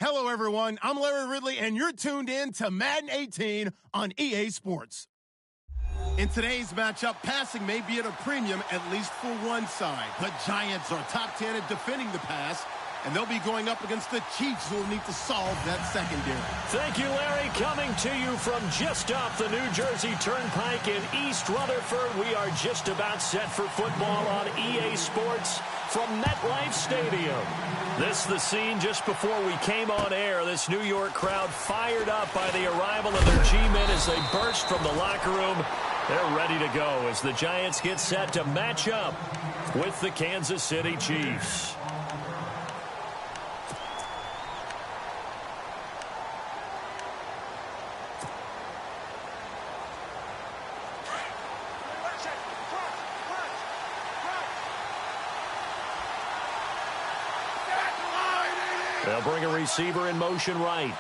Hello, everyone. I'm Larry Ridley, and you're tuned in to Madden 18 on EA Sports. In today's matchup, passing may be at a premium, at least for one side. The Giants are top 10 at defending the pass, and they'll be going up against the Chiefs, who will need to solve that secondary. Thank you, Larry. Coming to you from just off the New Jersey Turnpike in East Rutherford, we are just about set for football on EA Sports from MetLife Stadium. This is the scene just before we came on air. This New York crowd fired up by the arrival of their G-men as they burst from the locker room. They're ready to go as the Giants get set to match up with the Kansas City Chiefs. They'll bring a receiver in motion right.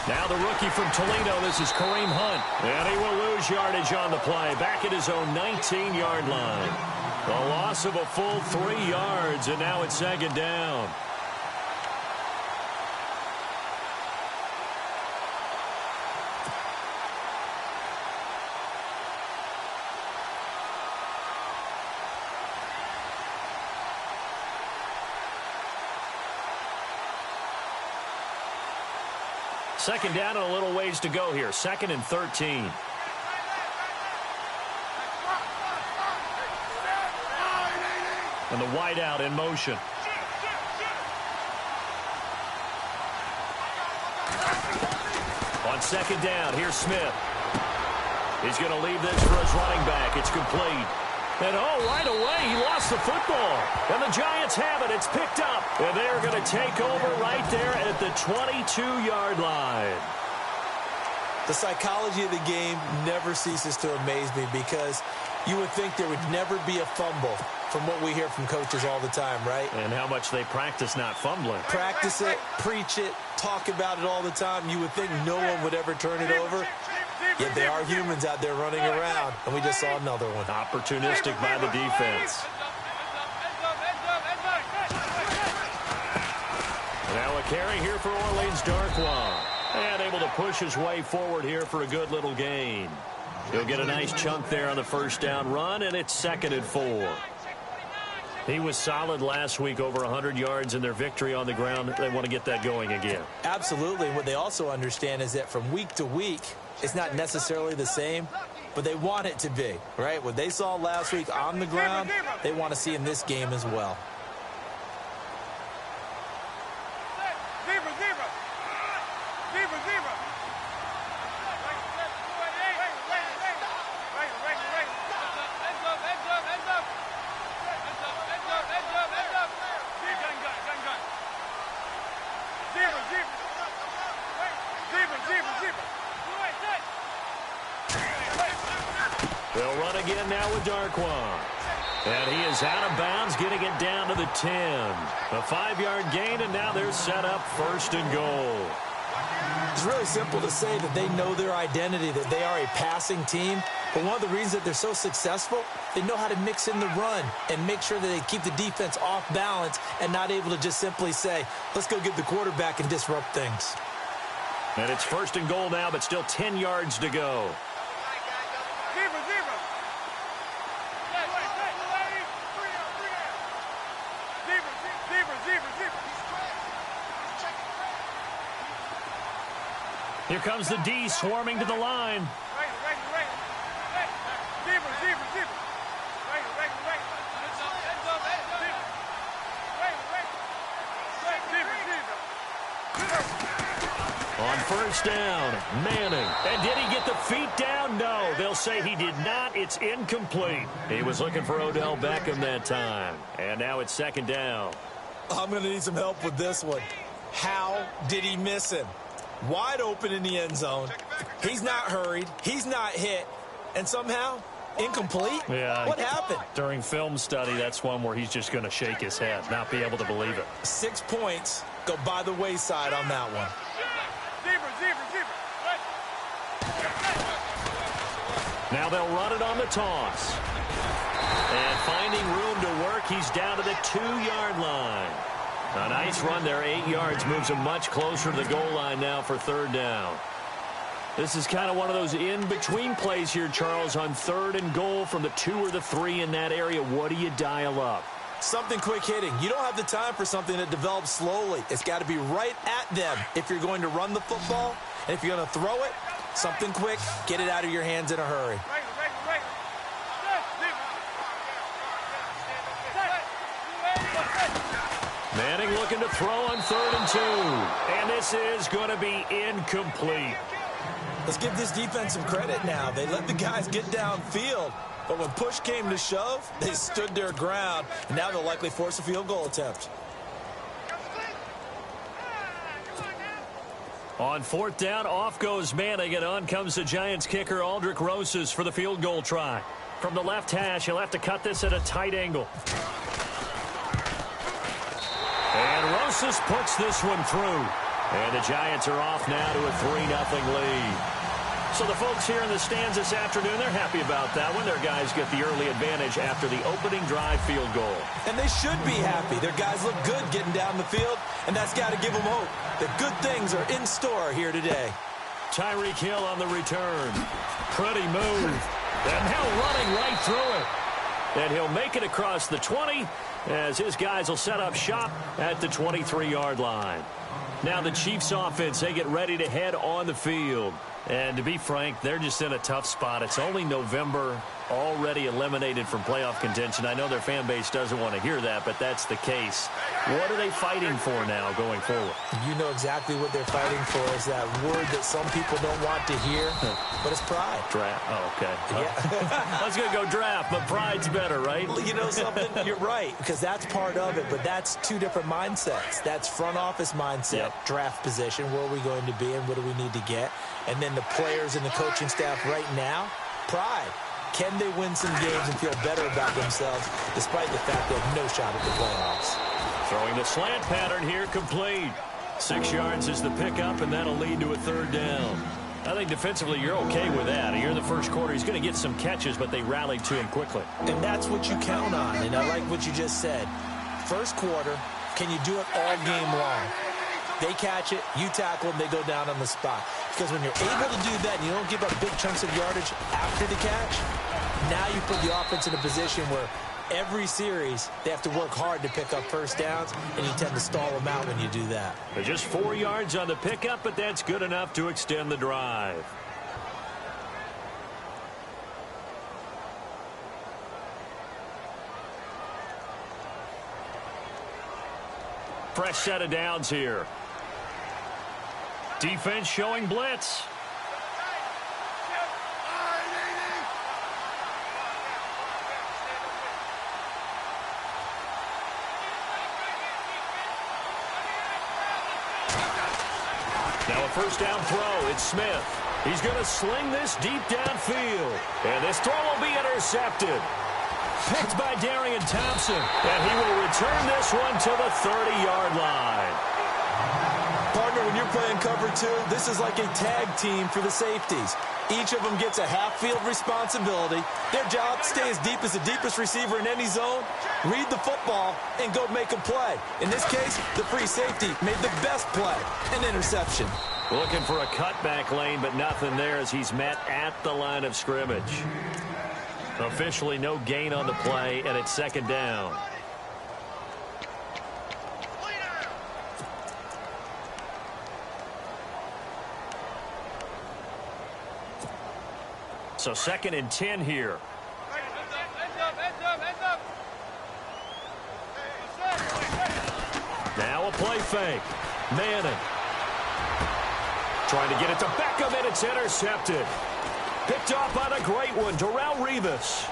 Now the rookie from Toledo, this is Kareem Hunt. And he will lose yardage on the play, back at his own 19-yard line. The loss of a full 3 yards, and now it's second down. Second down and a little ways to go here. 2nd and 13. And the wideout in motion. On second down, here's Smith. He's going to leave this for his running back. It's complete. And, oh, right away, he lost the football. And the Giants have it. It's picked up. And they're going to take over right there at the 22-yard line. The psychology of the game never ceases to amaze me because you would think there would never be a fumble from what we hear from coaches all the time, right? And how much they practice not fumbling. Practice it, preach it, talk about it all the time. You would think no one would ever turn it over. Yet they are humans out there running around, and we just saw another one. Opportunistic by the defense. Now a carry here for Orleans Darkwa. And able to push his way forward here for a good little gain. He'll get a nice chunk there on the first down run, and it's 2nd and 4. He was solid last week, over 100 yards in their victory on the ground. They want to get that going again. Absolutely. What they also understand is that from week to week, it's not necessarily the same, but they want it to be, right? What they saw last week on the ground, they want to see in this game as well. They'll run again now with Darkwa. And he is out of bounds, getting it down to the 10. A 5-yard gain, and now they're set up 1st and goal. It's really simple to say that they know their identity, that they are a passing team. But one of the reasons that they're so successful, they know how to mix in the run and make sure that they keep the defense off balance and not able to just simply say, let's go get the quarterback and disrupt things. And it's 1st and goal now, but still 10 yards to go. Here comes the D swarming to the line. On first down, Manning. And did he get the feet down? No. They'll say he did not. It's incomplete. He was looking for Odell Beckham that time. And now it's 2nd down. I'm going to need some help with this one. How did he miss him? Wide open in the end zone. He's not hurried. He's not hit. And somehow, incomplete? Yeah. What happened? During film study, that's one where he's just going to shake his head, not be able to believe it. 6 points go by the wayside on that one. Now they'll run it on the toss. And finding He's down to the 2-yard line. A nice run there, 8 yards, moves him much closer to the goal line now for 3rd down. This is kind of one of those in-between plays here, Charles, on 3rd and goal from the 2 or the 3 in that area. What do you dial up? Something quick hitting. You don't have the time for something that develops slowly. It's got to be right at them if you're going to run the football. And if you're going to throw it, something quick, get it out of your hands in a hurry. Manning looking to throw on 3rd and 2. And this is going to be incomplete. Let's give this defense some credit now. They let the guys get downfield. But when push came to shove, they stood their ground. And now they'll likely force a field goal attempt. On 4th down, off goes Manning, and on comes the Giants kicker, Aldrich Rosas, for the field goal try. From the left hash, he'll have to cut this at a tight angle. And Rosas puts this one through. And the Giants are off now to a 3-0 lead. So the folks here in the stands this afternoon, they're happy about that one. Their guys get the early advantage after the opening drive field goal. And they should be happy. Their guys look good getting down the field, and that's got to give them hope that good things are in store here today. Tyreek Hill on the return. Pretty move. And now running right through it. And he'll make it across the 20 as his guys will set up shop at the 23-yard line. Now the Chiefs offense, they get ready to head on the field. And to be frank, they're just in a tough spot. It's only November, already eliminated from playoff contention. I know their fan base doesn't want to hear that, but that's the case. What are they fighting for now going forward? You know exactly what they're fighting for is that word that some people don't want to hear, but it's pride. Draft. Oh, okay. Yeah. I was going to go draft, but pride's better, right? You know something? You're right, because that's part of it, but that's two different mindsets. That's front office mindset, draft position, where are we going to be and what do we need to get? And then the players and the coaching staff right now, pride. Can they win some games and feel better about themselves despite the fact they have no shot at the playoffs? Throwing the slant pattern here, complete. 6 yards is the pickup, and that'll lead to a 3rd down. I think defensively you're okay with that. Here in the first quarter, he's going to get some catches, but they rallied to him quickly. And that's what you count on, and I like what you just said. First quarter, can you do it all game long? They catch it, you tackle them, they go down on the spot. Because when you're able to do that and you don't give up big chunks of yardage after the catch, now you put the offense in a position where every series they have to work hard to pick up first downs, and you tend to stall them out when you do that. They're just 4 yards on the pickup, but that's good enough to extend the drive. Fresh set of downs here. Defense showing blitz. Now a first down throw. It's Smith. He's going to sling this deep downfield. And this throw will be intercepted. Picked by Darian Thompson. And he will return this one to the 30-yard line. Partner, when you're playing cover two, this is like a tag team for the safeties. Each of them gets a half-field responsibility. Their job, stay as deep as the deepest receiver in any zone, read the football, and go make a play. In this case, the free safety made the best play, an interception. Looking for a cutback lane, but nothing there as he's met at the line of scrimmage. Officially no gain on the play, and it's 2nd down. So 2nd and 10 here. Now a play fake. Manning. Trying to get it to Beckham, and it's intercepted. Picked off on a great one, Darrelle Revis.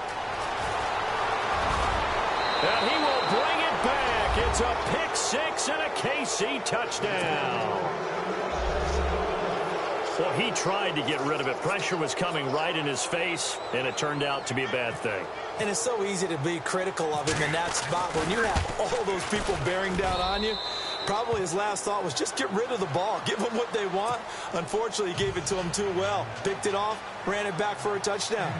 And he will bring it back. It's a pick six and a KC touchdown. Well, he tried to get rid of it. Pressure was coming right in his face, and it turned out to be a bad thing. And it's so easy to be critical of him in that spot. When you have all those people bearing down on you, probably his last thought was just get rid of the ball. Give them what they want. Unfortunately, he gave it to them too well. Picked it off, ran it back for a touchdown.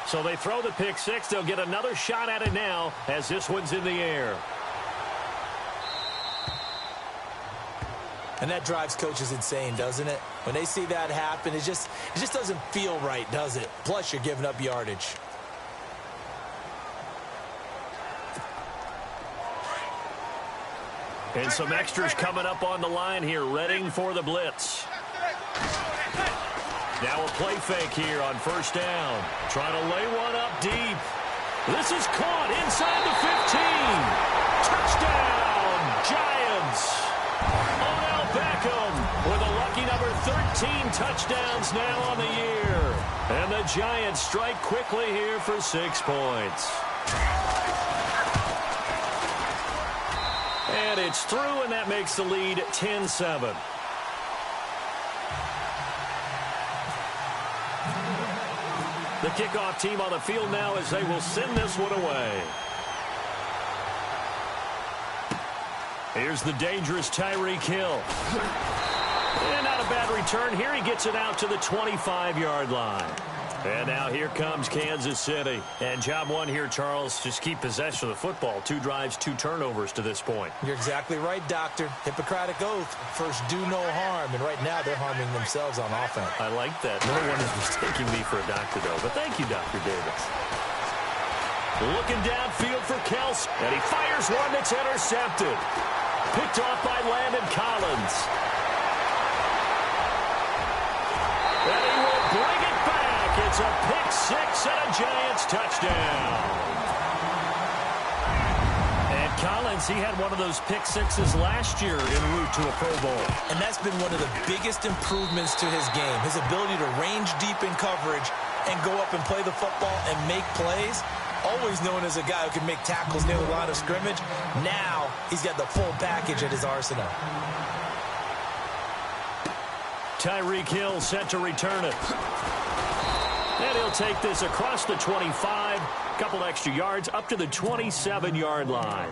So they throw the pick six. They'll get another shot at it now as this one's in the air. And that drives coaches insane, doesn't it? When they see that happen, it just doesn't feel right, does it? Plus, you're giving up yardage. And some extras coming up on the line here, readying for the blitz. Now a play fake here on first down. Trying to lay one up deep. This is caught inside the 15. Touchdown, Giants. Odell Beckham with a lucky number 13 touchdowns now on the year. And the Giants strike quickly here for 6 points. And it's through, and that makes the lead 10-7. The kickoff team on the field now as they will send this one away. Here's the dangerous Tyreek Hill. And not a bad return. Here he gets it out to the 25-yard line. And now here comes Kansas City. And job one here, Charles, just keep possession of the football. 2 drives, 2 turnovers to this point. You're exactly right, Doctor. Hippocratic oath. First, do no harm. And right now, they're harming themselves on offense. I like that. No one is mistaking me for a doctor, though. But thank you, Dr. Davis. Looking downfield for Kelsey. And he fires one that's intercepted. Picked off by Landon Collins. And he will bring it back. It's a pick six and a Giants touchdown. And Collins, he had one of those pick sixes last year en route to a Pro Bowl. And that's been one of the biggest improvements to his game. His ability to range deep in coverage and go up and play the football and make plays. Always known as a guy who can make tackles near the line of scrimmage. Now he's got the full package at his arsenal. Tyreek Hill set to return it. And he'll take this across the 25. Couple extra yards up to the 27-yard line.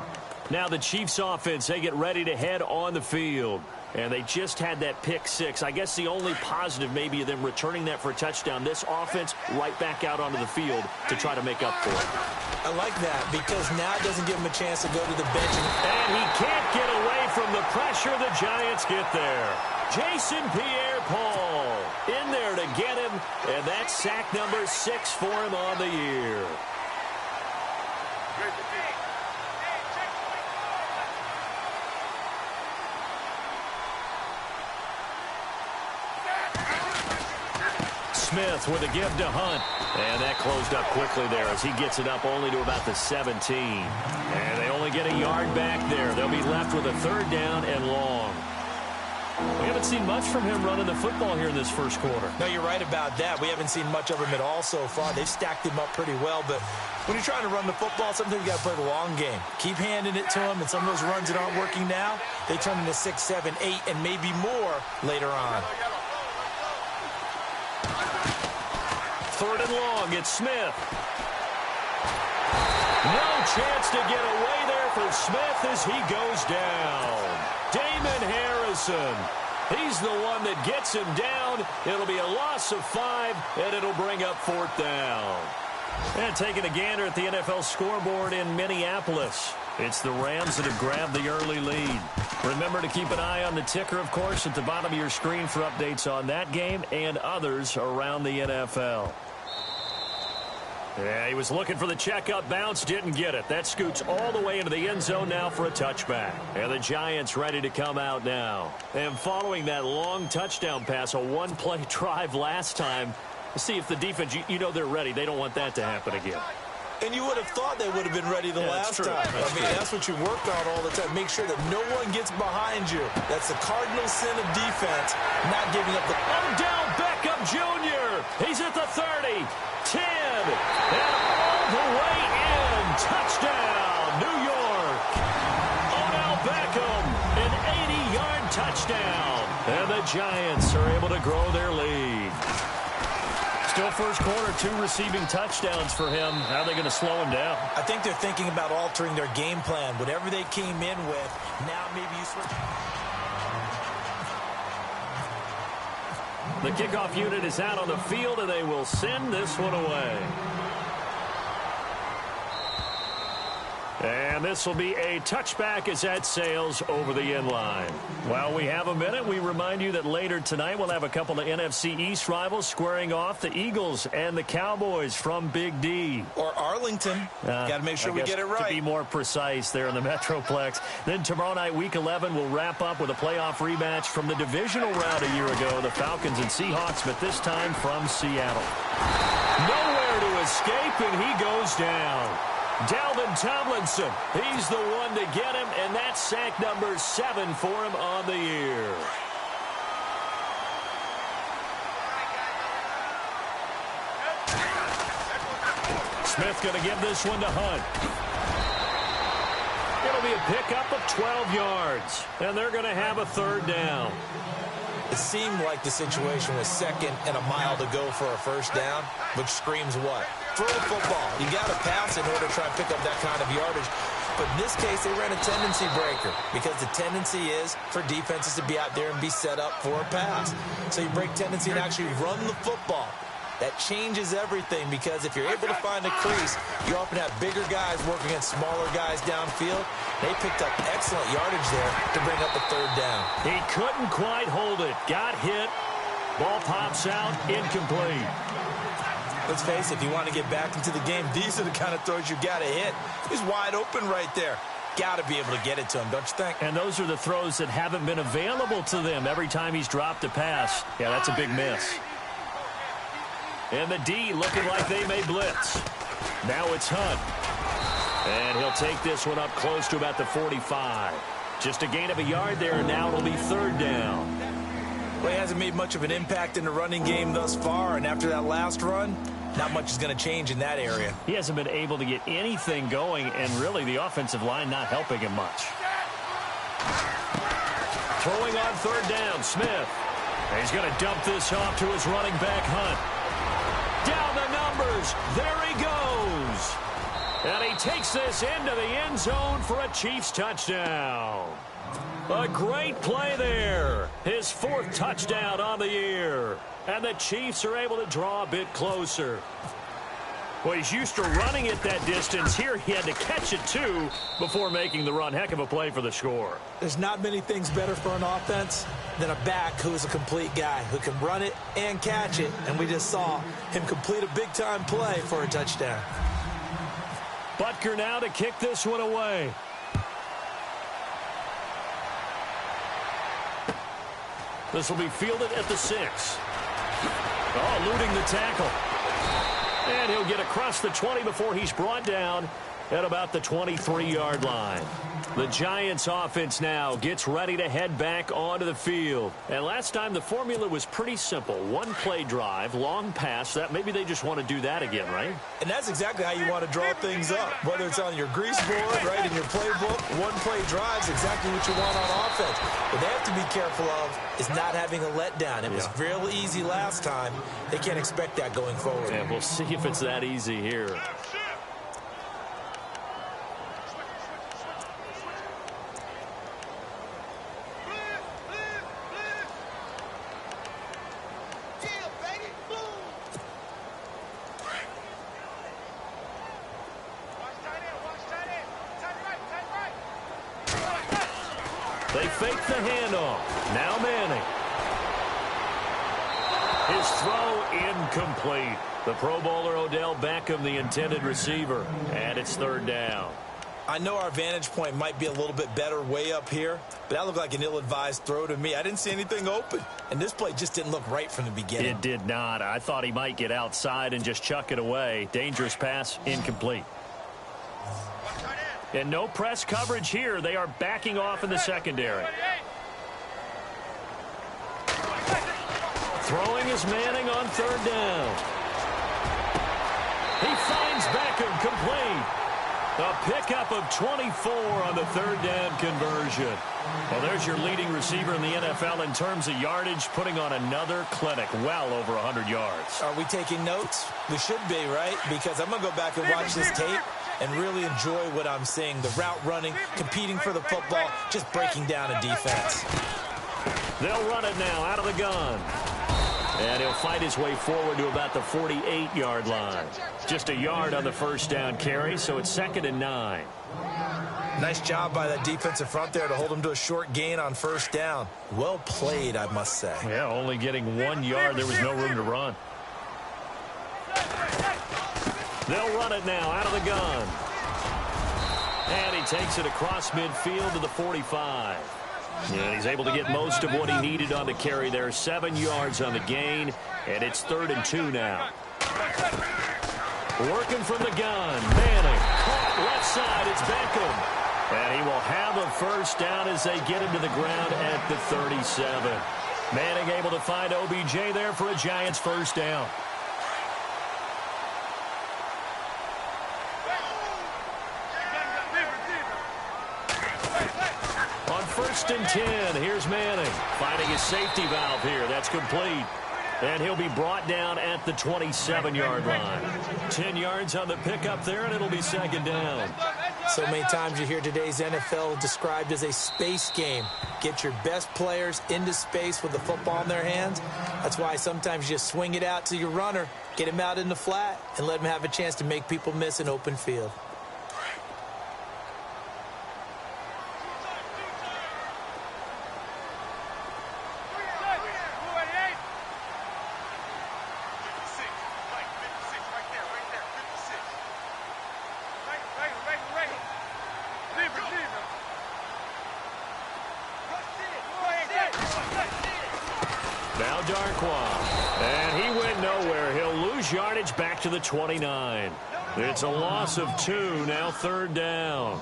Now the Chiefs offense, they get ready to head on the field. And they just had that pick six. I guess the only positive maybe of them returning that for a touchdown. This offense right back out onto the field to try to make up for it. I like that because now it doesn't give him a chance to go to the bench. And he can't get away from the pressure. The Giants get there. Jason Pierre-Paul in there to get him. And that's sack number 6 for him on the year. Smith with a give to Hunt. And that closed up quickly there as he gets it up only to about the 17. And they only get a yard back there. They'll be left with a 3rd down and long. We haven't seen much from him running the football here in this first quarter. No, you're right about that. We haven't seen much of him at all so far. They've stacked him up pretty well. But when you're trying to run the football, sometimes you got to play the long game. Keep handing it to him. And some of those runs that aren't working now, they turn into 6, 7, 8, and maybe more later on. 3rd and long, it's Smith. No chance to get away there for Smith as he goes down. Damon Harrison, he's the one that gets him down. It'll be a loss of 5, and it'll bring up 4th down. And taking a gander at the NFL scoreboard in Minneapolis. It's the Rams that have grabbed the early lead. Remember to keep an eye on the ticker, of course, at the bottom of your screen for updates on that game and others around the NFL. Yeah, he was looking for the checkup bounce, didn't get it. That scoots all the way into the end zone now for a touchback. And the Giants ready to come out now. And following that long touchdown pass, a one-play drive last time, see if the defense, you know they're ready. They don't want that to happen again. And you would have thought they would have been ready the last time. That's what you work on all the time. Make sure that no one gets behind you. That's the cardinal sin of defense, not giving up the... Odell Beckham Jr. He's at the 30, 10, and all the way in. Touchdown, New York. Odell Beckham, an 80-yard touchdown. And the Giants are able to grow their lead. Still first quarter, 2 receiving touchdowns for him. How are they going to slow him down? I think they're thinking about altering their game plan. Whatever they came in with, now maybe you switch. The kickoff unit is out on the field, and they will send this one away. And this will be a touchback as that sails over the inline. While we have a minute, we remind you that later tonight we'll have a couple of NFC East rivals squaring off, the Eagles and the Cowboys from Big D. Or Arlington. Got to make sure we get it right. To be more precise there in the Metroplex. Then tomorrow night, Week 11, we'll wrap up with a playoff rematch from the divisional round a year ago, the Falcons and Seahawks, but this time from Seattle. Nowhere to escape, and he goes down. Dalvin Tomlinson, he's the one to get him, and that's sack number 7 for him on the year. Smith going to give this one to Hunt. It'll be a pickup of 12 yards, and they're going to have a third down. It seemed like the situation was second and a mile to go for a first down, which screams what? Throw the football. You got to pass in order to try and pick up that kind of yardage. But in this case, they ran a tendency breaker because the tendency is for defenses to be out there and be set up for a pass. So you break tendency and actually run the football. That changes everything because if you're able to find a crease, you often have bigger guys working against smaller guys downfield. They picked up excellent yardage there to bring up a third down. He couldn't quite hold it. Got hit. Ball pops out. Incomplete. Let's face it, if you want to get back into the game, these are the kind of throws you got to hit. He's wide open right there. Got to be able to get it to him, don't you think? And those are the throws that haven't been available to them every time he's dropped a pass. Yeah, that's a big miss. And the D looking like they may blitz. Now it's Hunt. And he'll take this one up close to about the 45. Just a gain of a yard there, and now it'll be third down. Well, he hasn't made much of an impact in the running game thus far, and after that last run, not much is going to change in that area. He hasn't been able to get anything going, and really the offensive line not helping him much. Throwing on third down, Smith. And he's going to dump this off to his running back, Hunt. Down the numbers. There he goes. And he takes this into the end zone for a Chiefs touchdown. A great play there. His 4th touchdown on the year. And the Chiefs are able to draw a bit closer. Well, he's used to running it that distance. Here he had to catch it, too, before making the run. Heck of a play for the score. There's not many things better for an offense than a back who is a complete guy who can run it and catch it. And we just saw him complete a big-time play for a touchdown. Butker now to kick this one away. This will be fielded at the 6. Oh, eluding the tackle. And he'll get across the 20 before he's brought down at about the 23-yard line. The Giants offense now gets ready to head back onto the field. And last time the formula was pretty simple. One play drive, long pass. That maybe they just want to do that again, right? And that's exactly how you want to draw things up. Whether it's on your grease board, right, in your playbook, one play drive is exactly what you want on offense. What they have to be careful of is not having a letdown. It was real easy last time. They can't expect that going forward. And we'll see if it's that easy here. They fake the handoff. Now Manning. His throw incomplete. The Pro Bowler Odell Beckham, the intended receiver. And it's third down. I know our vantage point might be a little bit better way up here, but that looked like an ill-advised throw to me. I didn't see anything open, and this play just didn't look right from the beginning. It did not. I thought he might get outside and just chuck it away. Dangerous pass, incomplete. And no press coverage here. They are backing off in the secondary. Throwing is Manning on third down. He finds Beckham complete. A pickup of 24 on the third down conversion. Well, there's your leading receiver in the NFL in terms of yardage, putting on another clinic, well over 100 yards. Are we taking notes? We should be, right? Because I'm going to go back and watch this tape and really enjoy what I'm seeing. The route running, competing for the football, just breaking down a defense. They'll run it now out of the gun. And he'll fight his way forward to about the 48-yard line. Just a yard on the first down carry, so it's 2nd and 9. Nice job by that defensive front there to hold him to a short gain on first down. Well played, I must say. Yeah, only getting 1 yard. There was no room to run. They'll run it now out of the gun. And he takes it across midfield to the 45. And he's able to get most of what he needed on the carry there. 7 yards on the gain, and it's 3rd and 2 now. Working from the gun. Manning caught left side. It's Beckham. And he will have a first down as they get him to the ground at the 37. Manning able to find OBJ there for a Giants first down. On 1st and 10, here's Manning finding his safety valve here. That's complete. And he'll be brought down at the 27-yard line. 10 yards on the pickup there, and it'll be 2nd down. So many times you hear today's NFL described as a space game. Get your best players into space with the football in their hands. That's why sometimes you just swing it out to your runner, get him out in the flat, and let him have a chance to make people miss an open field. Now Darkwa, and he went nowhere. He'll lose yardage back to the 29. It's a loss of 2, now 3rd down.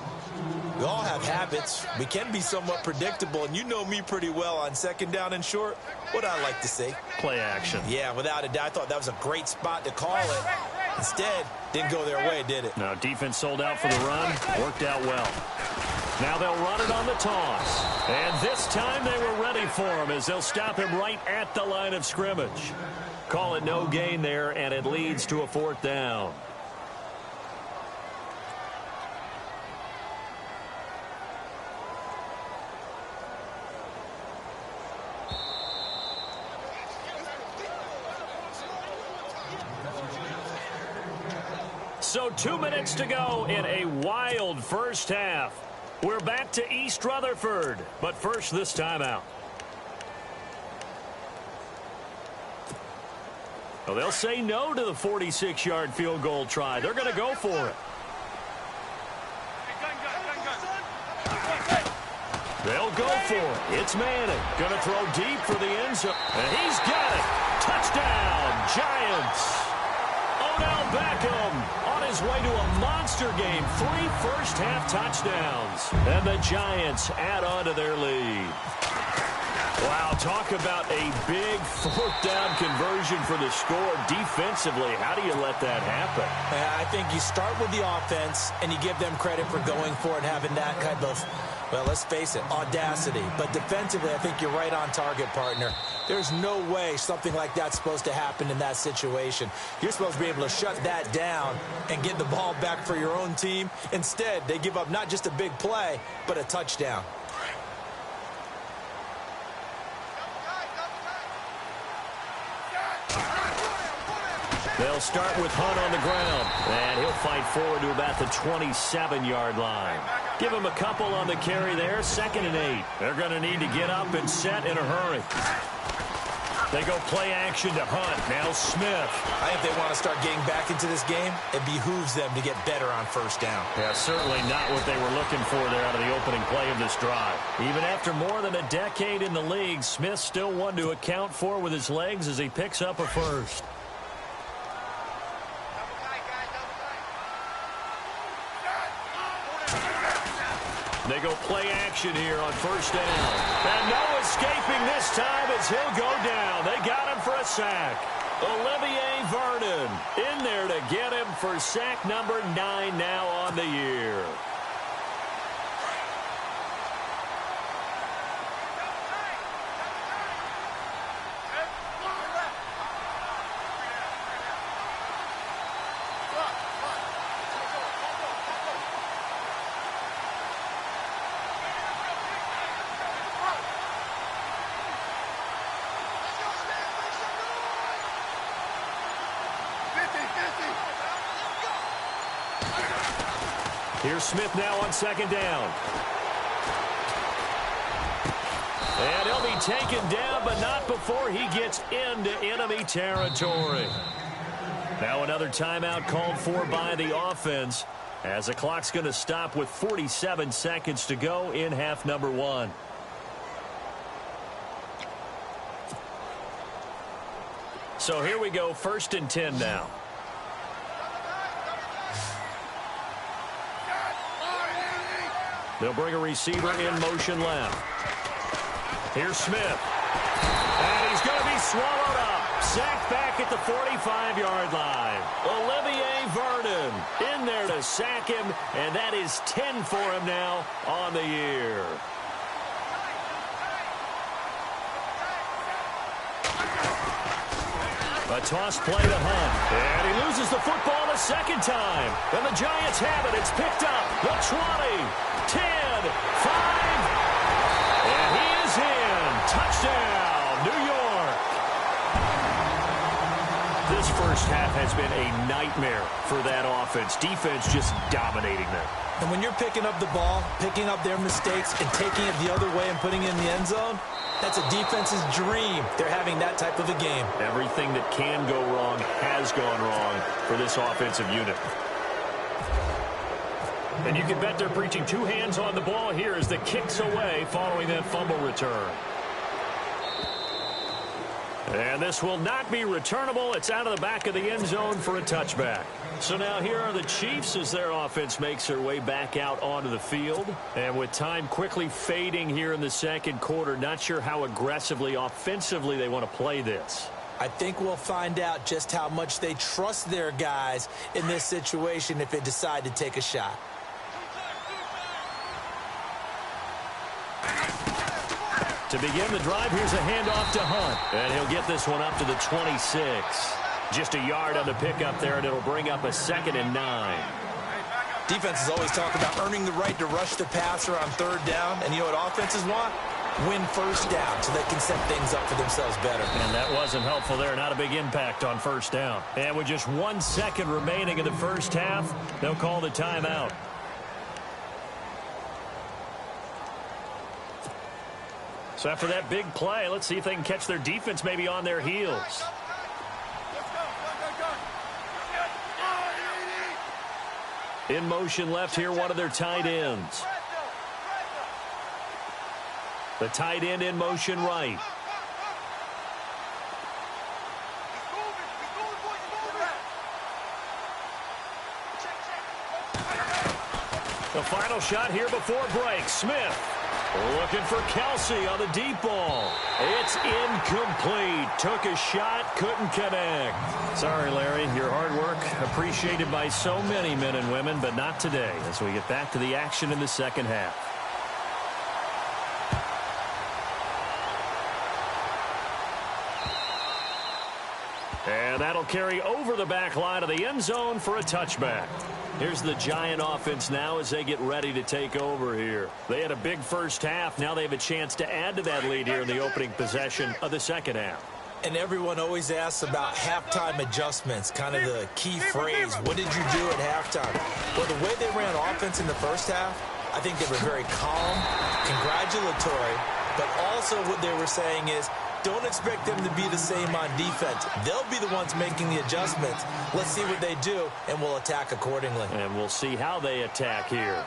We all have habits. We can be somewhat predictable, and you know me pretty well on 2nd down and short. What I like to say? Play action. Yeah, without a doubt, I thought that was a great spot to call it. Instead, didn't go their way, did it? No, defense sold out for the run. Worked out well. Now they'll run it on the toss. And this time they were ready for him as they'll stop him right at the line of scrimmage. Call it no gain there, and it leads to a 4th down. So 2 minutes to go in a wild first half. We're back to East Rutherford, but first this timeout. Well, they'll say no to the 46-yard field goal try. They're going to go for it. They'll go for it. It's Manning. Going to throw deep for the end zone. And he's got it. Touchdown, Giants. Odell Beckham on his way to a monster game. 3 first-half touchdowns. And the Giants add on to their lead. Wow, talk about a big 4th down conversion for the score. Defensively, how do you let that happen? I think you start with the offense, and you give them credit for going for it, having that kind of, well, let's face it, audacity. But defensively, I think you're right on target, partner. There's no way something like that's supposed to happen in that situation. You're supposed to be able to shut that down and get the ball back for your own team. Instead, they give up not just a big play, but a touchdown. They'll start with Hunt on the ground, and he'll fight forward to about the 27-yard line. Give him a couple on the carry there, 2nd and 8. They're going to need to get up and set in a hurry. They go play action to Hunt. Now Smith. I think they want to start getting back into this game. It behooves them to get better on first down. Yeah, certainly not what they were looking for there out of the opening play of this drive. Even after more than a decade in the league, Smith still one to account for with his legs as he picks up a first. They go play action here on first down. And no escaping this time as he'll go down. They got him for a sack. Olivier Vernon in there to get him for sack number 9 now on the year. Here's Smith now on second down. And he'll be taken down, but not before he gets into enemy territory. Now another timeout called for by the offense, as the clock's going to stop with 47 seconds to go in half number 1. So here we go, 1st and 10 now. They'll bring a receiver in motion left. Here's Smith. And he's going to be swallowed up. Sacked back at the 45-yard line. Olivier Vernon in there to sack him, and that is 10 for him now on the year. A toss play to Hunt. And he loses the football a second time. And the Giants have it. It's picked up. The 20, 10, 5. And he is in. Touchdown, New York. This first half has been a nightmare for that offense. Defense just dominating them. And when you're picking up the ball, picking up their mistakes, and taking it the other way and putting it in the end zone, that's a defense's dream. They're having that type of a game. Everything that can go wrong has gone wrong for this offensive unit. And you can bet they're preaching 2 hands on the ball here as the kick's away following that fumble return. And this will not be returnable. It's out of the back of the end zone for a touchback. So now here are the Chiefs as their offense makes their way back out onto the field. And with time quickly fading here in the second quarter, not sure how aggressively, offensively they want to play this. I think we'll find out just how much they trust their guys in this situation if they decide to take a shot. To begin the drive, here's a handoff to Hunt. And he'll get this one up to the 26. Just a yard on the pickup there, and it'll bring up a 2nd and 9. Defenses always talk about earning the right to rush the passer on 3rd down. And you know what offenses want? Win 1st down so they can set things up for themselves better. And that wasn't helpful there. Not a big impact on 1st down. And with just 1 second remaining in the first half, they'll call the timeout. So after that big play, let's see if they can catch their defense maybe on their heels. In motion left here, one of their tight ends. The tight end in motion right. The final shot here before break. Smith looking for Kelsey on the deep ball. It's incomplete. Took a shot, couldn't connect. Sorry, Larry. Your hard work appreciated by so many men and women, but not today as we get back to the action in the second half. And that'll carry over the back line of the end zone for a touchback. Here's the Giant offense now as they get ready to take over here. They had a big first half. Now they have a chance to add to that lead here in the opening possession of the second half. And everyone always asks about halftime adjustments, kind of the key phrase. What did you do at halftime? Well, the way they ran offense in the first half, I think they were very calm, congratulatory, but also what they were saying is, don't expect them to be the same on defense. They'll be the ones making the adjustments. Let's see what they do, and we'll attack accordingly. And we'll see how they attack here.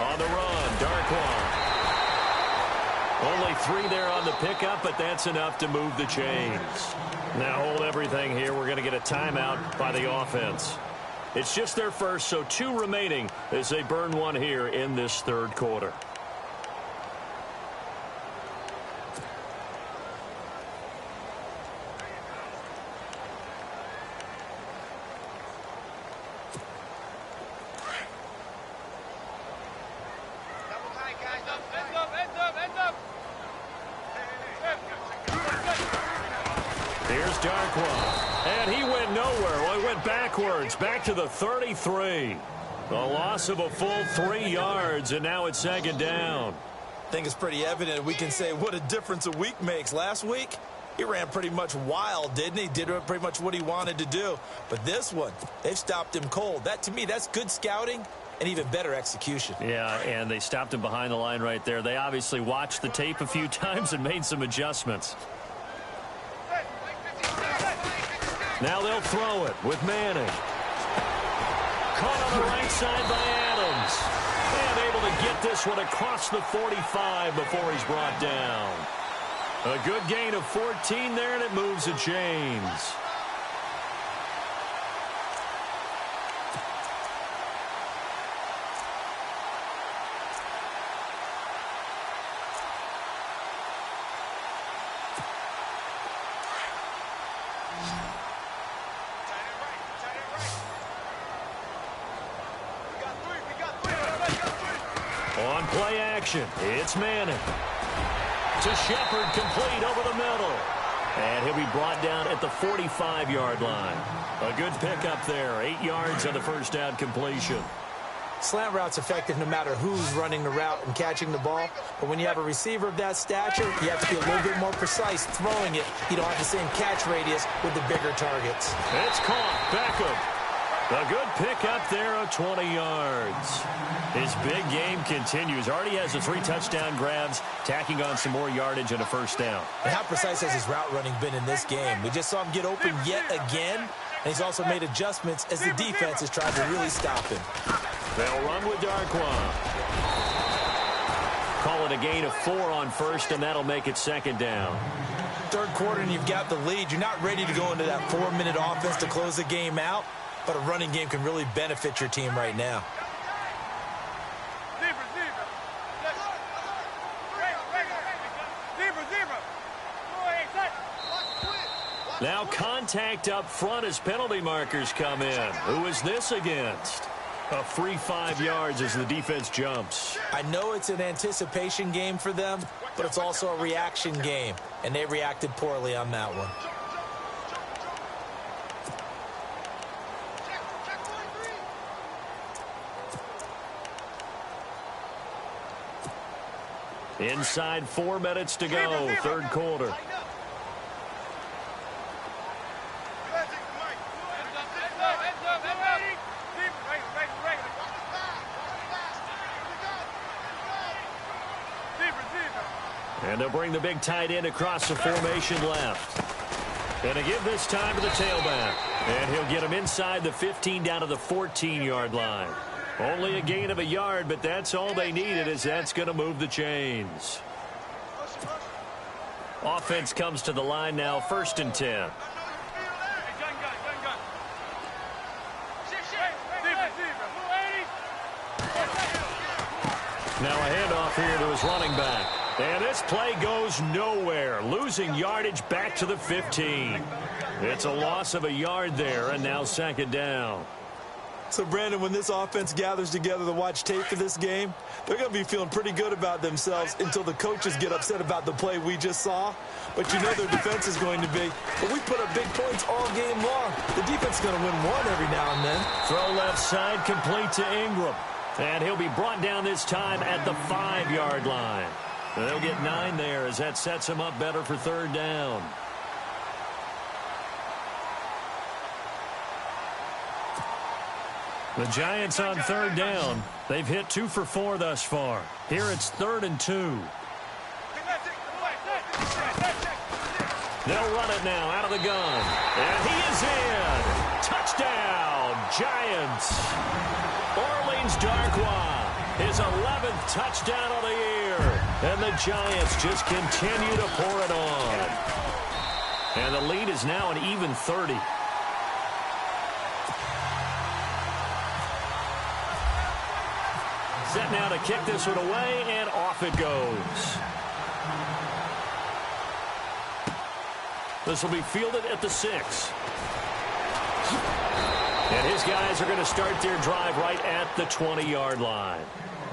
On the run, Darkwan. Only 3 there on the pickup, but that's enough to move the chains. Now hold everything here. We're going to get a timeout by the offense. It's just their first, so 2 remaining as they burn one here in this third quarter. Here's Darkwan, and he went nowhere. Well, he went backwards, back to the 33. The loss of a full 3 yards, and now it's second down. I think it's pretty evident we can say what a difference a week makes. Last week, He ran pretty much wild, didn't he? Did pretty much what he wanted to do. But this one, they've stopped him cold. That, to me, that's good scouting and even better execution. Yeah, and they stopped him behind the line right there. They obviously watched the tape a few times and made some adjustments. Now they'll throw it with Manning. Caught on the right side by Adams. And able to get this one across the 45 before he's brought down. A good gain of 14 there, and it moves the chains. On play action, it's Manning. To Shepard, complete over the middle. And he'll be brought down at the 45-yard line. A good pickup there, 8 yards on the first down completion. Slant route's effective no matter who's running the route and catching the ball. But when you have a receiver of that stature, you have to be a little bit more precise throwing it. You don't have the same catch radius with the bigger targets. It's caught. Beckham. A good pickup there of 20 yards. His big game continues. Already has the 3 touchdown grabs, tacking on some more yardage and a first down. And how precise has his route running been in this game? We just saw him get open yet again, and he's also made adjustments as the defense has tried to really stop him. They'll run with Darkwa. Call it a gain of 4 on first, and that'll make it second down. Third quarter, and you've got the lead. You're not ready to go into that 4-minute offense to close the game out, but a running game can really benefit your team right now. Now contact up front as penalty markers come in. Who is this against? A free 5 yards as the defense jumps. I know it's an anticipation game for them, but it's also a reaction game, and they reacted poorly on that one. Inside 4 minutes to go, third quarter. And they'll bring the big tight end across the formation left. And to give this time to the tailback. And he'll get him inside the 15 down to the 14-yard line. Only a gain of a yard, but that's all they needed, as that's going to move the chains. Offense comes to the line now, 1st and 10. Now a handoff here to his running back. And this play goes nowhere, losing yardage back to the 15. It's a loss of a yard there, and now second down. So, Brandon, when this offense gathers together to watch tape for this game, they're going to be feeling pretty good about themselves until the coaches get upset about the play we just saw. But you know their defense is going to be. But we put up big points all game long. The defense is going to win one every now and then. Throw left side, complete to Ingram. And he'll be brought down this time at the 5-yard line. And they'll get 9 there as that sets him up better for third down. The Giants on third down. They've hit 2 for 4 thus far. Here it's 3rd and 2. They'll run it now out of the gun. And he is in. Touchdown, Giants. Orleans Darkwa, his 11th touchdown of the year. And the Giants just continue to pour it on. And the lead is now an even 30. Set now to kick this one away, and off it goes. This will be fielded at the 6. And his guys are going to start their drive right at the 20-yard line.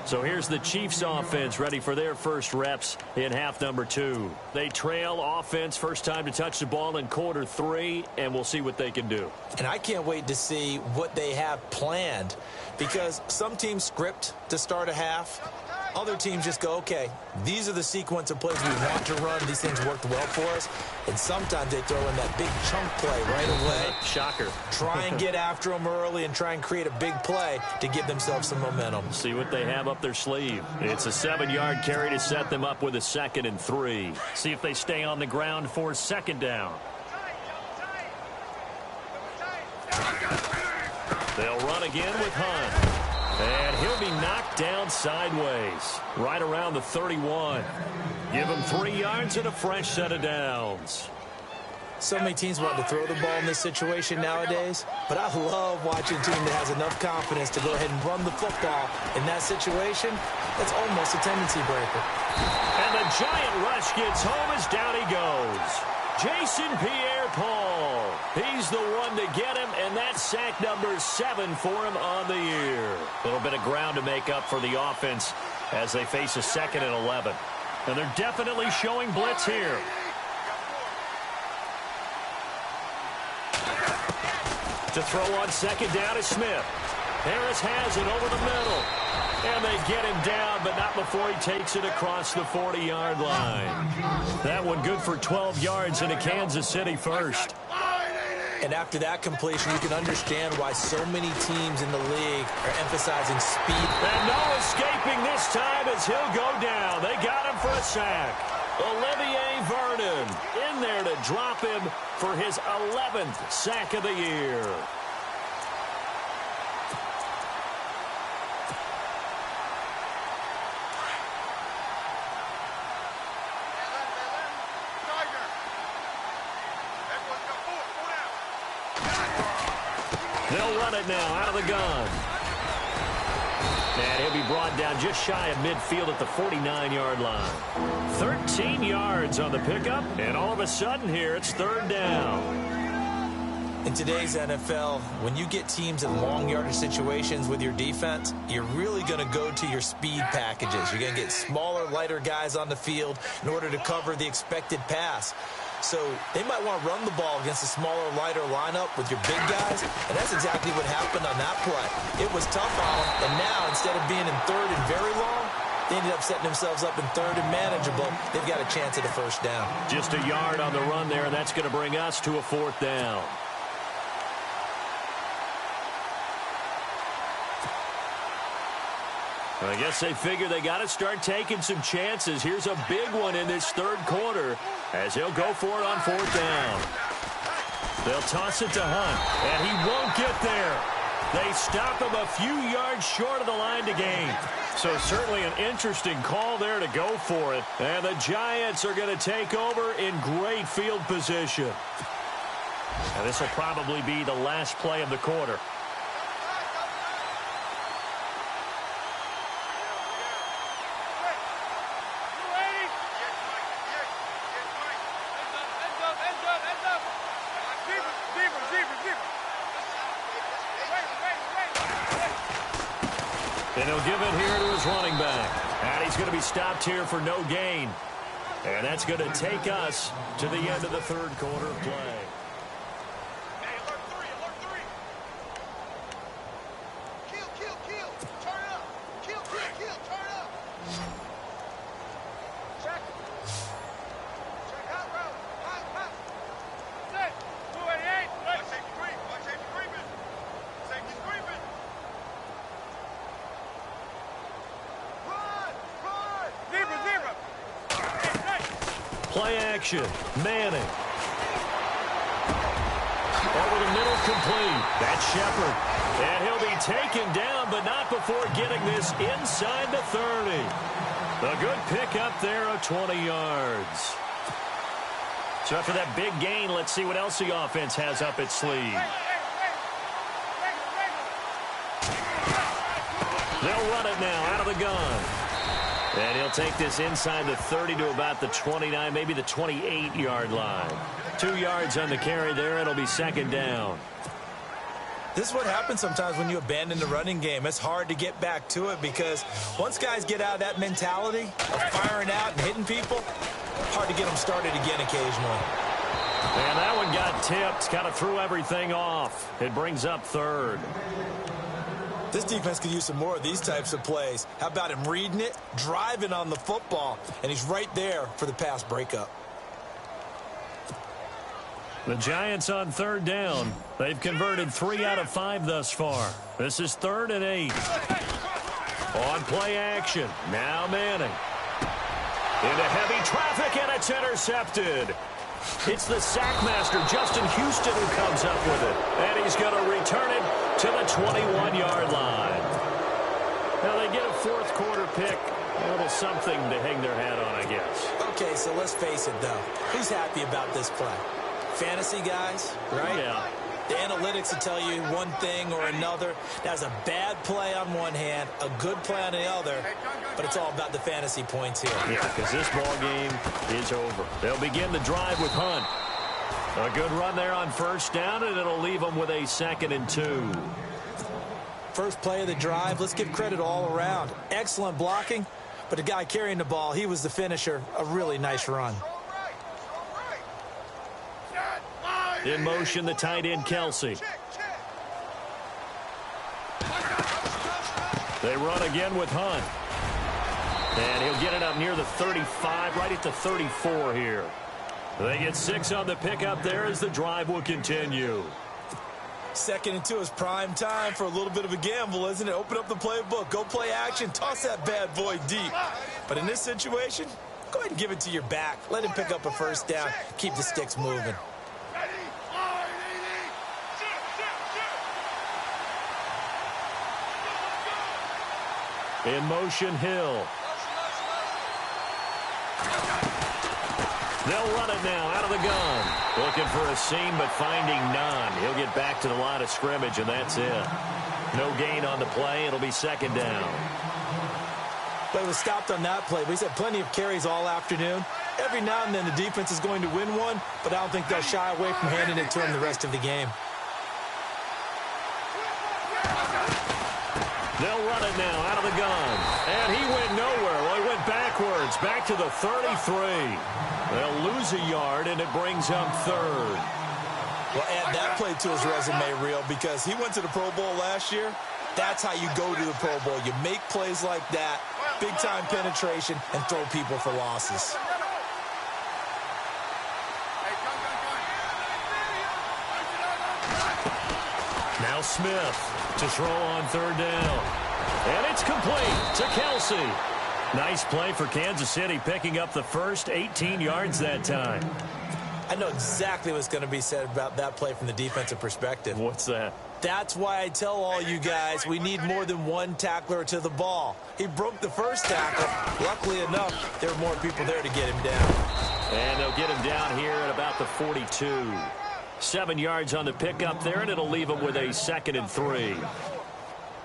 So here's the Chiefs offense ready for their first reps in half number 2. They trail offense, first time to touch the ball in quarter 3, and we'll see what they can do. And I can't wait to see what they have planned, because some teams script to start a half, Other teams just go, okay, these are the sequence of plays we want to run. These things worked well for us. And sometimes they throw in that big chunk play right away. Shocker. Try and get after them early and try and create a big play to give themselves some momentum. See what they have up their sleeve. It's a 7-yard carry to set them up with a 2nd and 3. See if they stay on the ground for 2nd down. They'll run again with Hunt. And he'll be knocked down sideways, right around the 31. Give him 3 yards and a fresh set of downs. So many teams want to throw the ball in this situation nowadays, but I love watching a team that has enough confidence to go ahead and run the football. In that situation, that's almost a tendency breaker. And the giant rush gets home as down he goes. Jason Pierre-Paul. He's the one to get him, and that's sack number 7 for him on the year. A little bit of ground to make up for the offense as they face a 2nd and 11. And they're definitely showing blitz here. To throw on 2nd down is Smith. Harris has it over the middle. And they get him down, but not before he takes it across the 40-yard line. That one good for 12 yards into Kansas City first. And after that completion, you can understand why so many teams in the league are emphasizing speed. And no escaping this time as he'll go down. They got him for a sack. Olivier Vernon in there to drop him for his 11th sack of the year. They'll run it now out of the gun. And he'll be brought down just shy of midfield at the 49-yard line. 13 yards on the pickup, and all of a sudden here it's 3rd down. In today's NFL, when you get teams in long yardage situations with your defense, you're really going to go to your speed packages. You're going to get smaller, lighter guys on the field in order to cover the expected pass. So they might want to run the ball against a smaller, lighter lineup with your big guys, and that's exactly what happened on that play. It was tough on them, and now instead of being in 3rd and very long, they ended up setting themselves up in 3rd and manageable. They've got a chance at a 1st down. Just a yard on the run there, and that's going to bring us to a 4th down. I guess they figure they got to start taking some chances. Here's a big one in this 3rd quarter as he'll go for it on 4th down. They'll toss it to Hunt, and he won't get there. They stop him a few yards short of the line to gain. So certainly an interesting call there to go for it. And the Giants are going to take over in great field position. And this will probably be the last play of the quarter. And he'll give it here to his running back. And he's going to be stopped here for no gain. And that's going to take us to the end of the 3rd quarter of play. Hey, alert 3, alert 3. Kill, kill, kill. Turn up. Kill, kill, kill. Turn up. Check. Check out, bro. Hot, hot. Set. 288. Watch safety creep. Watch safety creeping. Safety's creeping. Run! Run! Zebra, zebra! Play action. Manning. Over the middle, complete. That's Shepard. And he'll be taken down, but not before getting this inside the 30. A good pickup there of 20 yards. So after that big gain, let's see what else the offense has up its sleeve. They'll run it now out of the gun. And he'll take this inside the 30 to about the 29, maybe the 28-yard line. 2 yards on the carry there. It'll be 2nd down. This is what happens sometimes when you abandon the running game. It's hard to get back to it because once guys get out of that mentality of firing out and hitting people, hard to get them started again occasionally. And that one got tipped, kind of threw everything off. It brings up 3rd. This defense could use some more of these types of plays. How about him reading it, driving on the football, and he's right there for the pass breakup. The Giants on third down. They've converted 3 out of 5 thus far. This is 3rd and 8. On play action. Now Manning. Into heavy traffic, and it's intercepted. It's the sackmaster, Justin Houston, who comes up with it. And he's going to return it to the 21-yard line. Now they get a fourth quarter pick. A little something to hang their hat on, I guess. Okay, so let's face it, though. Who's happy about this play? Fantasy guys, right? Yeah. The analytics will tell you one thing or another. That's a bad play on one hand, a good play on the other, but it's all about the fantasy points here. Yeah, because this ball game is over. They'll begin the drive with Hunt. A good run there on first down, and it'll leave them with a 2nd and 2. First play of the drive, let's give credit all around. Excellent blocking, but the guy carrying the ball, he was the finisher. A really nice run. In motion, the tight end, Kelsey. They run again with Hunt. And he'll get it up near the 35, right at the 34 here. They get 6 on the pickup there as the drive will continue. 2nd and 2 is prime time for a little bit of a gamble, isn't it? Open up the playbook, go play action, toss that bad boy deep. But in this situation, go ahead and give it to your back. Let him pick up a first down, keep the sticks moving. In motion, Hill. They'll run it now out of the gun. Looking for a seam, but finding none. He'll get back to the line of scrimmage, and that's it. No gain on the play. It'll be 2nd down. Play was stopped on that play, but he's had plenty of carries all afternoon. Every now and then the defense is going to win one, but I don't think they'll shy away from handing it to him the rest of the game. They'll run it now out of the gun. And he went nowhere. Well, he went backwards, back to the 33. They'll lose a yard, and it brings up 3rd. Well, add that play to his resume reel because he went to the Pro Bowl last year. That's how you go to the Pro Bowl. You make plays like that, big-time penetration, and throw people for losses. Now Smith to throw on 3rd down. And it's complete to Kelsey. Nice play for Kansas City, picking up the first 18 yards that time. I know exactly what's going to be said about that play from the defensive perspective. What's that? That's why I tell all you guys we need more than one tackler to the ball. He broke the first tackle. Luckily enough, there were more people there to get him down. And they'll get him down here at about the 42. 7 yards on the pickup there, and it'll leave him with a 2nd and 3.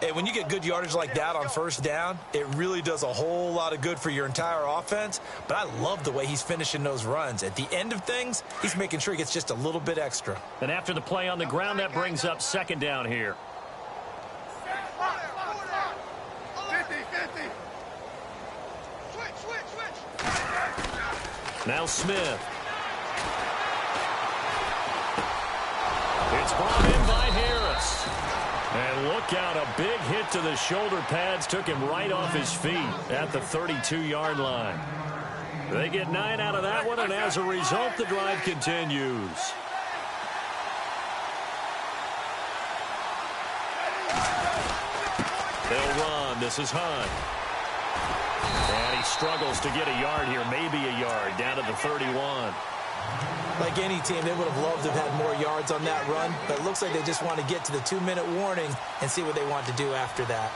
Hey, when you get good yardage like that on first down, it really does a whole lot of good for your entire offense. But I love the way he's finishing those runs. At the end of things, he's making sure he gets just a little bit extra. And after the play on the ground, that brings up 2nd down here. 50. Switch. Now Smith. It's brought in by Harris. And look out, a big hit to the shoulder pads took him right off his feet at the 32-yard line. They get 9 out of that one, and as a result, the drive continues. They'll run. This is Hunt. And he struggles to get a yard here, maybe a yard, down to the 31. Like any team, they would have loved to have had more yards on that run, but it looks like they just want to get to the 2-minute warning and see what they want to do after that.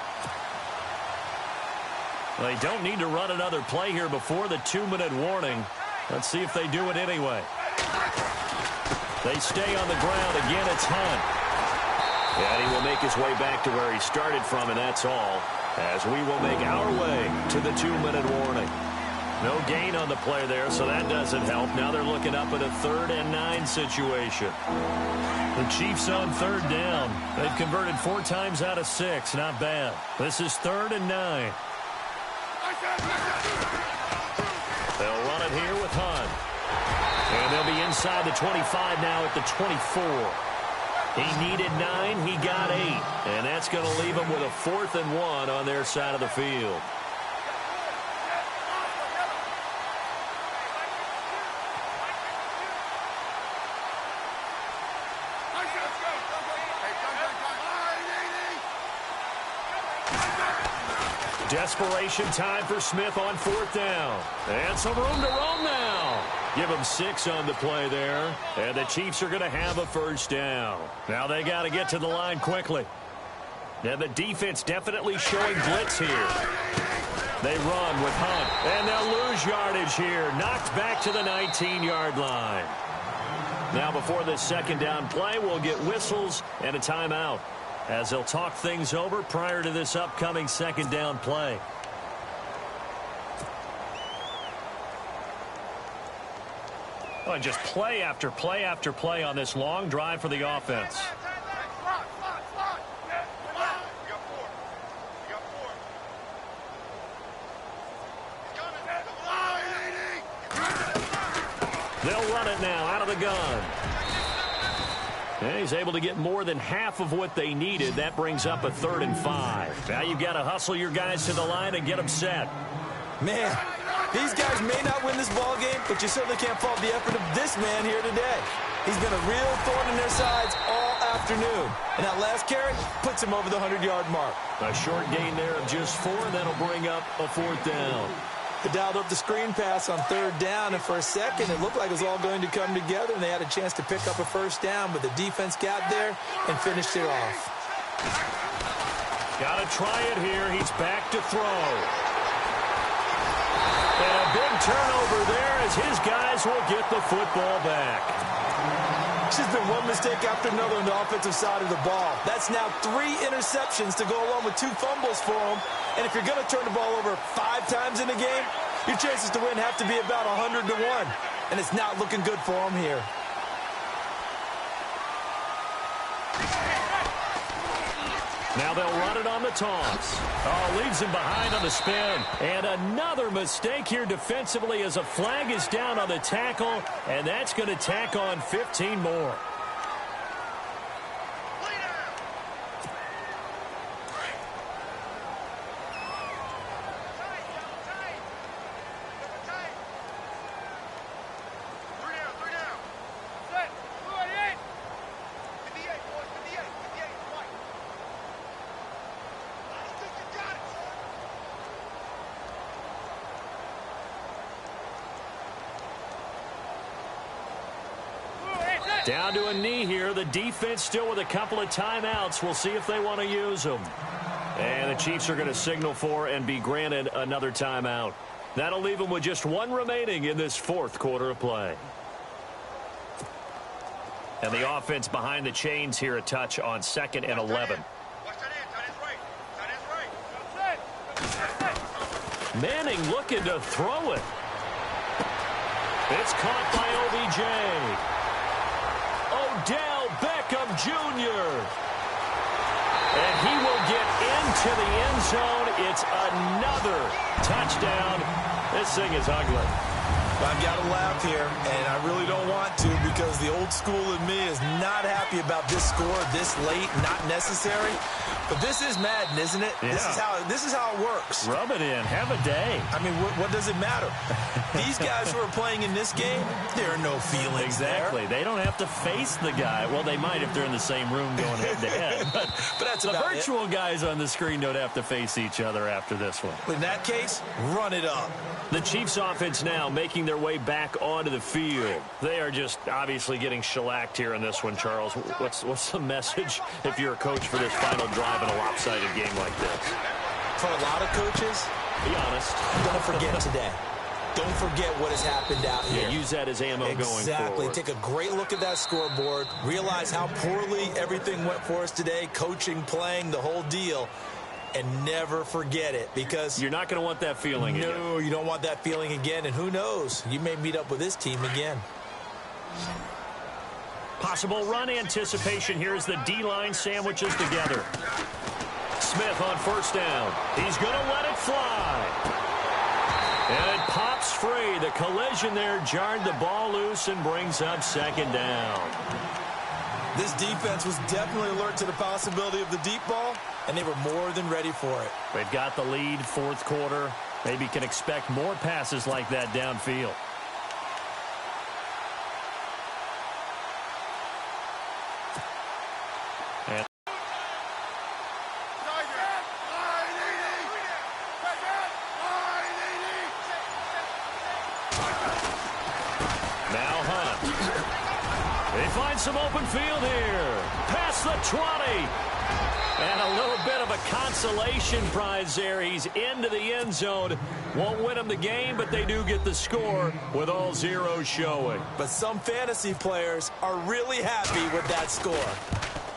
They don't need to run another play here before the 2-minute warning. Let's see if they do it anyway. They stay on the ground. Again, it's Hunt. And he will make his way back to where he started from, and that's all, as we will make our way to the 2-minute warning. No gain on the play there, so that doesn't help. Now they're looking up at a 3rd and 9 situation. The Chiefs on 3rd down. They've converted 4 times out of 6. Not bad. This is 3rd and 9. They'll run it here with Hunt. And they'll be inside the 25 now at the 24. He needed 9. He got 8. And that's going to leave him with a 4th and 1 on their side of the field. Desperation time for Smith on 4th down. And some room to roam now. Give him 6 on the play there. And the Chiefs are going to have a 1st down. Now they got to get to the line quickly. And the defense definitely showing blitz here. They run with Hunt. And they'll lose yardage here. Knocked back to the 19-yard line. Now before this 2nd down play, we'll get whistles and a timeout, as they'll talk things over prior to this upcoming 2nd down play. Oh, and just play after play after play on this long drive for the offense. They'll run it now out of the gun. And he's able to get more than half of what they needed. That brings up a 3rd and 5. Now you've got to hustle your guys to the line and get them set. Man, these guys may not win this ball game, but you certainly can't fault the effort of this man here today. He's been a real thorn in their sides all afternoon. And that last carry puts him over the 100-yard mark. A short gain there of just 4, and that'll bring up a 4th down. They dialed up the screen pass on 3rd down, and for a second, it looked like it was all going to come together, and they had a chance to pick up a 1st down, but the defense got there and finished it off. Got to try it here. He's back to throw. And a big turnover there as his guys will get the football back. It's just been one mistake after another on the offensive side of the ball. That's now 3 interceptions to go along with 2 fumbles for him. And if you're going to turn the ball over 5 times in a game, your chances to win have to be about 100 to 1. And it's not looking good for him here. Now they'll run it on the toss. Oh, leaves him behind on the spin. And another mistake here defensively as a flag is down on the tackle, and that's going to tack on 15 more. Down to a knee here. The defense still with a couple of timeouts. We'll see if they want to use them. And the Chiefs are going to signal for and be granted another timeout. That'll leave them with just 1 remaining in this 4th quarter of play. And the offense behind the chains here, a touch on 2nd and 11. Manning looking to throw it. It's caught by OBJ. Odell Beckham Jr. And he will get into the end zone. It's another touchdown. This thing is ugly. I've got to laugh here, and I really don't want to because the old school in me is not happy about this score this late, not necessary. But this is Madden, isn't it? Yeah. This is how it works. Rub it in. Have a day. I mean, what does it matter? These guys who are playing in this game, there are no feelings exactly. there. They don't have to face the guy. Well, they might if they're in the same room going head-to-head. But that's the virtual guys on the screen don't have to face each other after this one. In that case, run it up. The Chiefs offense now making their way back onto the field. They are just obviously getting shellacked here in this one, Charles. What's the message if you're a coach for this final drive in a lopsided game like this? For a lot of coaches, be honest, don't forget today. Don't forget what has happened out here. Yeah, use that as ammo going forward. Exactly. Take a great look at that scoreboard. Realize how poorly everything went for us today. Coaching, playing, the whole deal. And never forget it, because you're not going to want that feeling again. No, you don't want that feeling again. And who knows? You may meet up with this team again. Possible run anticipation here as the D-line sandwiches together. Smith on 1st down. He's going to let it fly. And it pops free. The collision there jarred the ball loose and brings up 2nd down. This defense was definitely alert to the possibility of the deep ball, and they were more than ready for it. They've got the lead, fourth quarter. Maybe can expect more passes like that downfield. And now Hunt. They find some open field here. Past the 20. And a little bit of a consolation prize there. He's into the end zone. Won't win them the game, but they do get the score with all zeros showing. But some fantasy players are really happy with that score.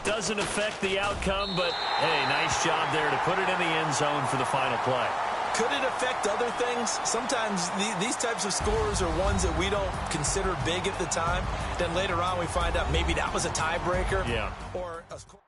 Doesn't affect the outcome, but, hey, nice job there to put it in the end zone for the final play. Could it affect other things? Sometimes these types of scores are ones that we don't consider big at the time. Then later on we find out maybe that was a tiebreaker. Yeah. Or a score.